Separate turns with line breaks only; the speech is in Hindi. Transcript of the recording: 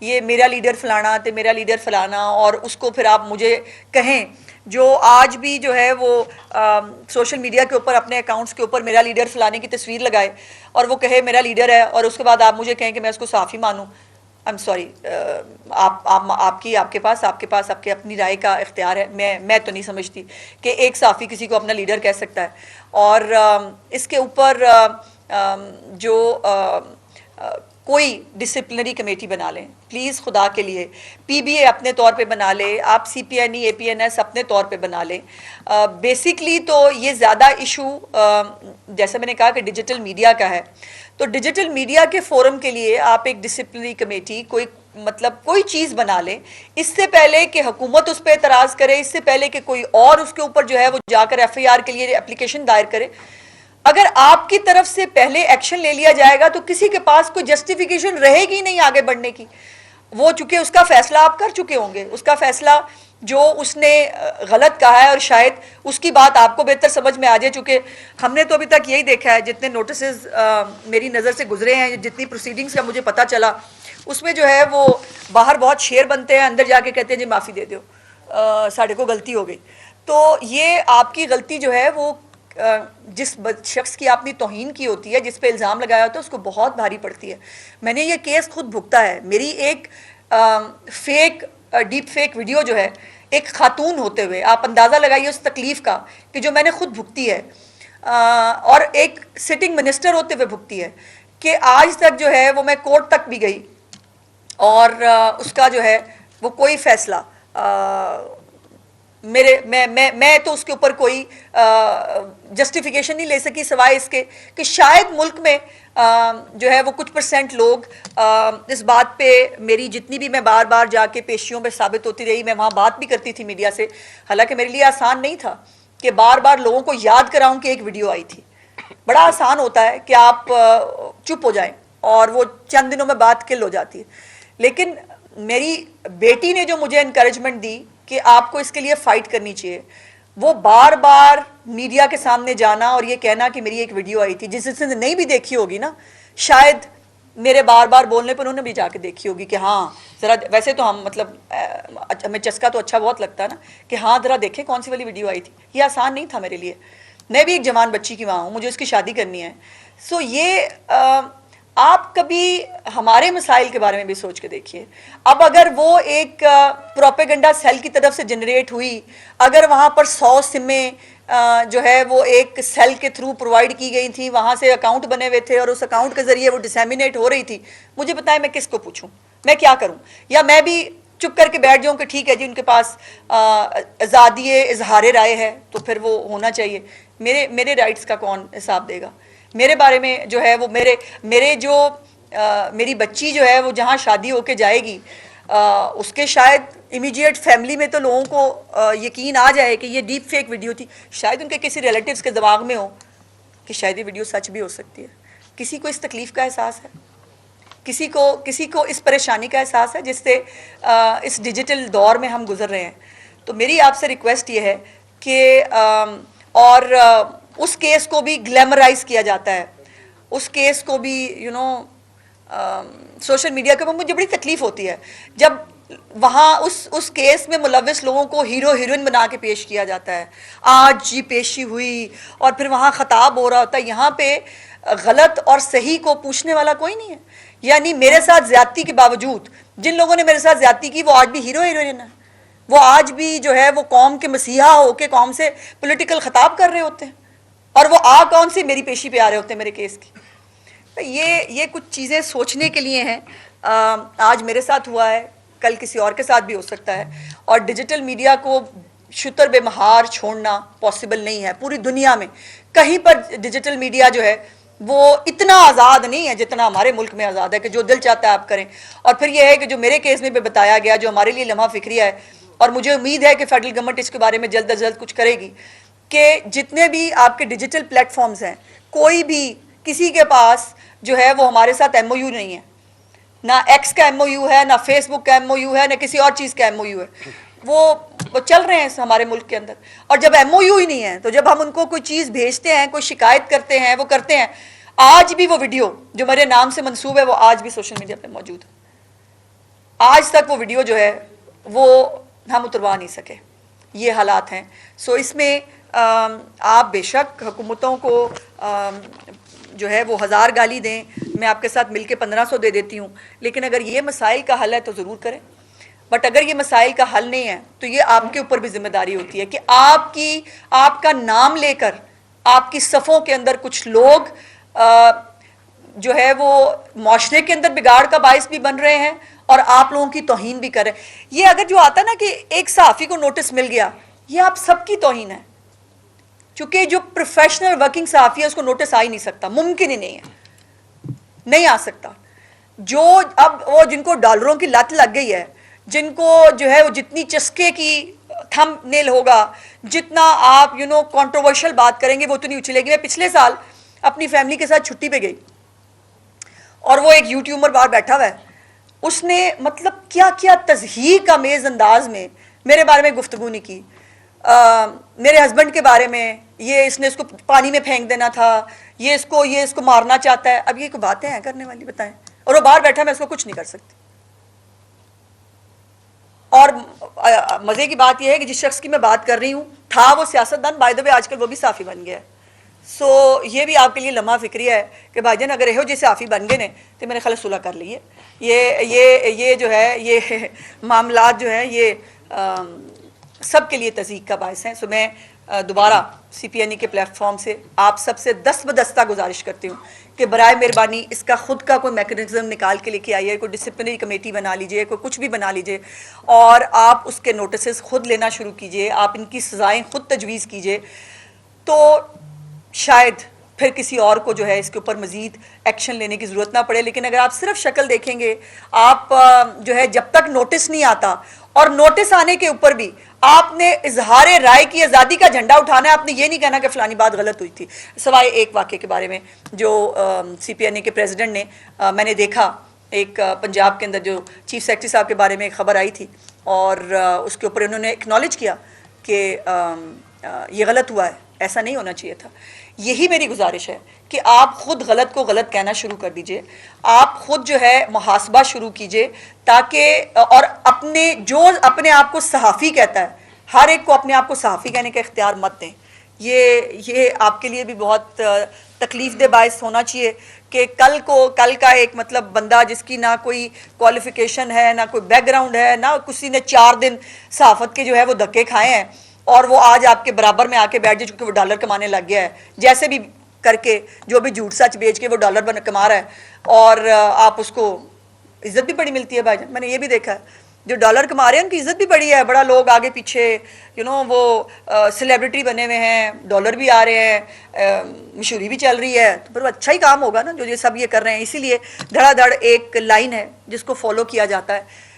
ये मेरा लीडर फलाना तो मेरा लीडर फलाना, और उसको फिर आप मुझे कहें जो आज भी जो है वो सोशल मीडिया के ऊपर अपने अकाउंट्स के ऊपर मेरा लीडर फलाने की तस्वीर लगाए और वो कहे मेरा लीडर है, और उसके बाद आप मुझे कहें कि मैं उसको साफ़ी मानूं। आई एम सॉरी, आपके पास आपके अपनी राय का इख्तियार है। मैं तो नहीं समझती कि एक साफ़ी किसी को अपना लीडर कह सकता है। और इसके ऊपर जो कोई डिसिप्लिनरी कमेटी बना लें प्लीज़, खुदा के लिए। पीबीए अपने तौर पे बना ले, आप सीपीएनई एपीएनएस अपने तौर पे बना लें। बेसिकली तो ये ज़्यादा इशू जैसे मैंने कहा कि डिजिटल मीडिया का है, तो डिजिटल मीडिया के फोरम के लिए आप एक डिसिप्लिनरी कमेटी कोई चीज़ बना लें, इससे पहले कि हुकूमत उस पर एतराज़ करे, इससे पहले कि कोई और उसके ऊपर जो है वो जाकर एफआईआर के लिए एप्लीकेशन दायर करे। अगर आपकी तरफ से पहले एक्शन ले लिया जाएगा तो किसी के पास कोई जस्टिफिकेशन रहेगी नहीं आगे बढ़ने की। वो चूंकि उसका फैसला आप कर चुके होंगे, उसका फैसला जो उसने गलत कहा है, और शायद उसकी बात आपको बेहतर समझ में आ जाए, चूंकि हमने तो अभी तक यही देखा है, जितने नोटिसेस मेरी नज़र से गुजरे हैं, जितनी प्रोसीडिंग्स का मुझे पता चला, उसमें जो है वो बाहर बहुत शेर बनते हैं, अंदर जाके कहते हैं जी माफ़ी दे दो, साढ़े को गलती हो गई। तो ये आपकी गलती जो है वो जिस शख्स की आपने तौहीन की होती है, जिस पे इल्ज़ाम लगाया होता है, उसको बहुत भारी पड़ती है। मैंने ये केस खुद भुगता है। मेरी एक डीप फेक वीडियो जो है एक खातून होते हुए, आप अंदाज़ा लगाइए उस तकलीफ़ का कि जो मैंने खुद भुगती है, और एक सिटिंग मिनिस्टर होते हुए भुगती है, कि आज तक जो है वो मैं कोर्ट तक भी गई और उसका जो है वो कोई फैसला मैं तो उसके ऊपर कोई जस्टिफिकेशन नहीं ले सकी, सिवाय इसके कि शायद मुल्क में जो है वो कुछ % लोग इस बात पे, मेरी जितनी भी मैं बार बार जाके पेशियों में साबित होती रही, मैं वहाँ बात भी करती थी मीडिया से, हालांकि मेरे लिए आसान नहीं था कि बार बार लोगों को याद कराऊं कि एक वीडियो आई थी। बड़ा आसान होता है कि आप चुप हो जाएं और वो चंद दिनों में बात किल हो जाती है, लेकिन मेरी बेटी ने जो मुझे इनकरेजमेंट दी कि आपको इसके लिए फाइट करनी चाहिए, वो बार बार मीडिया के सामने जाना और ये कहना कि मेरी एक वीडियो आई थी, जिसने नहीं भी देखी होगी ना, शायद मेरे बार बार बोलने पर उन्होंने भी जाके देखी होगी कि हाँ ज़रा, वैसे तो हम मतलब हमें चस्का तो अच्छा बहुत लगता है ना कि हाँ ज़रा देखें कौन सी वाली वीडियो आई थी। ये आसान नहीं था मेरे लिए। मैं भी एक जवान बच्ची की माँ हूँ, मुझे उसकी शादी करनी है। सो ये आप कभी हमारे मसाइल के बारे में भी सोच के देखिए। अब अगर वो एक प्रोपेगेंडा सेल की तरफ से जनरेट हुई, अगर वहाँ पर 100 सिमें जो है वो एक सेल के थ्रू प्रोवाइड की गई थी, वहाँ से अकाउंट बने हुए थे और उस अकाउंट के ज़रिए वो डिसेमिनेट हो रही थी, मुझे बताएं मैं किसको पूछूं, मैं क्या करूं? या मैं भी चुप करके बैठ जाऊं कि ठीक है जी उनके पास आज़ादी इजहार राय है तो फिर वो होना चाहिए। मेरे राइट्स का कौन हिसाब देगा? मेरे बारे में जो है वो मेरी बच्ची जो है वो जहाँ शादी होके जाएगी, उसके शायद इमीडिएट फैमिली में तो लोगों को यकीन आ जाए कि ये डीप फेक वीडियो थी। शायद उनके किसी रिलेटिव्स के दिमाग में हो कि शायद ये वीडियो सच भी हो सकती है। किसी को इस तकलीफ़ का एहसास है, किसी को इस परेशानी का एहसास है जिससे इस डिजिटल दौर में हम गुजर रहे हैं। तो मेरी आपसे रिक्वेस्ट ये है कि उस केस को भी ग्लैमराइज किया जाता है, उस केस को भी सोशल मीडिया के ऊपर मुझे बड़ी तकलीफ होती है जब वहाँ उस केस में मुलविस लोगों को हीरो हीरोइन बना के पेश किया जाता है। आज ये पेशी हुई और फिर वहाँ खताब हो रहा होता है। यहाँ पे गलत और सही को पूछने वाला कोई नहीं है। यानी मेरे साथ ज्यादती के बावजूद जिन लोगों ने मेरे साथ ज्यादती की वो आज भी हीरो हीरोइन है, वो आज भी जो है वो कौम के मसीहा होके कौम से पॉलिटिकल खिताब कर रहे होते हैं, और वो कौन सी मेरी पेशी पे आ रहे होते हैं मेरे केस की। तो ये कुछ चीज़ें सोचने के लिए हैं। आज मेरे साथ हुआ है, कल किसी और के साथ भी हो सकता है, और डिजिटल मीडिया को शुतर बेमहार छोड़ना पॉसिबल नहीं है। पूरी दुनिया में कहीं पर डिजिटल मीडिया जो है वो इतना आज़ाद नहीं है जितना हमारे मुल्क में आज़ाद है कि जो दिल चाहता है आप करें। और फिर यह है कि जो मेरे केस में भी बताया गया, जो हमारे लिए लम्हा फिक्रिया है, और मुझे उम्मीद है कि फेडरल गवर्नमेंट इसके बारे में जल्द अज जल्द कुछ करेगी, कि जितने भी आपके डिजिटल प्लेटफॉर्म्स हैं, कोई भी किसी के पास जो है वो हमारे साथ MOU नहीं है, ना एक्स का MOU है, ना फेसबुक का MOU है, ना किसी और चीज़ का MOU है। वो चल रहे हैं हमारे मुल्क के अंदर, और जब MOU ही नहीं है तो जब हम उनको कोई चीज़ भेजते हैं, कोई शिकायत करते हैं, वो करते हैं। आज भी वो वीडियो जो मेरे नाम से मंसूब है वो आज भी सोशल मीडिया पे मौजूद है। आज तक वो वीडियो जो है वो हम उतरवा नहीं सके, ये हालात हैं। सो इसमें आप बेशक हुकूमतों को जो है वो 1000 गाली दें, मैं आपके साथ मिलके 1500 दे देती हूँ, लेकिन अगर ये मसाइल का हल है तो ज़रूर करें। बट अगर ये मसाइल का हल नहीं है तो ये आपके ऊपर भी जिम्मेदारी होती है कि आपका नाम लेकर आपकी सफ़ों के अंदर कुछ लोग जो है वो माशरे के अंदर बिगाड़ का बायस भी बन रहे हैं और आप लोगों की तौहीन भी कर रहे हैं। ये अगर जो आता है ना कि एक सहाफ़ी को नोटिस मिल गया, ये आप सबकी तौहीन है, क्योंकि जो प्रोफेशनल वर्किंग सहाफ़ी है उसको नोटिस आ ही नहीं सकता, मुमकिन ही नहीं है, नहीं आ सकता। जो अब वो जिनको डॉलरों की लत लग गई है, जिनको जो है वो जितनी चस्के की थंबनेल होगा, जितना आप कंट्रोवर्शियल बात करेंगे वो उतनी उछलेगी। मैं पिछले साल अपनी फैमिली के साथ छुट्टी पे गई और वो एक यूट्यूबर बाहर बैठा हुआ है, उसने मतलब क्या क्या तज़हीक अमेज़ अंदाज में मेरे बारे में गुफ्तगू नहीं की, मेरे हस्बैंड के बारे में, ये इसने इसको पानी में फेंक देना था, ये इसको मारना चाहता है। अब ये कोई बातें हैं करने वाली, बताएं? और वो बाहर बैठा, मैं इसको कुछ नहीं कर सकती। और मज़े की बात यह है कि जिस शख्स की मैं बात कर रही हूँ था वो सियासतदान, बाय द वे आजकल वो भी साफ़ी बन गया है। सो ये भी आपके लिए लम्हा फिक्रिया है कि भाईजान अगर यहो जी साफ़ी बन गए ने तो मेरे ख्याल सुलह कर लीए। ये जो है ये मामलात जो है ये सब के लिए तज़ीक का बायस हैं। सो मैं दोबारा CPNE के प्लेटफॉर्म से आप सबसे दस्तबदस्ता गुजारिश करती हूँ कि बराए मेहरबानी इसका खुद का कोई मैकेनिज्म निकाल के लेके आइए, कोई डिसिप्लिनरी कमेटी बना लीजिए, कोई कुछ भी बना लीजिए और आप उसके नोटिस खुद लेना शुरू कीजिए, आप इनकी सज़ाएँ खुद तजवीज़ कीजिए, तो शायद फिर किसी और को जो है इसके ऊपर मज़ीद एक्शन लेने की ज़रूरत ना पड़े। लेकिन अगर आप सिर्फ शक्ल देखेंगे, आप जो है जब तक नोटिस नहीं आता, और नोटिस आने के ऊपर भी आपने इजहार राय की आज़ादी का झंडा उठाना है, आपने ये नहीं कहना कि फ़लानी बात गलत हुई थी। सवाए एक वाक़े के बारे में जो CPNE के प्रेसिडेंट ने मैंने देखा, एक पंजाब के अंदर जो चीफ सेक्रेटरी साहब के बारे में एक ख़बर आई थी और उसके ऊपर इन्होंने एक्नॉलेज किया कि ये गलत हुआ है, ऐसा नहीं होना चाहिए था। यही मेरी गुजारिश है कि आप खुद गलत को गलत कहना शुरू कर दीजिए, आप खुद जो है मुहासबा शुरू कीजिए, ताकि और अपने आप को सहाफ़ी कहता है, हर एक को अपने आप को सहाफ़ी कहने का इख्तियार मत दें। ये आपके लिए भी बहुत तकलीफ दे बायस होना चाहिए कि कल का एक मतलब बंदा जिसकी ना कोई क्वालिफ़िकेशन है, ना कोई बैकग्राउंड है, ना किसी ने 4 दिन सहाफ़त के जो है वो धक्के खाए हैं और वो आज आपके बराबर में आके बैठ जाए क्योंकि वो डॉलर कमाने लग गया है, जैसे भी करके जो भी झूठ सच बेच के वो डॉलर कमा रहा है और आप उसको इज्जत भी बड़ी मिलती है। भाईजान मैंने ये भी देखा है, जो डॉलर कमा रहे हैं उनकी इज्जत भी बड़ी है, बड़ा लोग आगे पीछे वो सेलिब्रिटी बने हुए हैं, डॉलर भी आ रहे हैं, मशहूरी भी चल रही है, तो फिर अच्छा ही काम होगा ना जो ये सब ये कर रहे हैं। इसीलिए धड़ाधड़ एक लाइन है जिसको फॉलो किया जाता है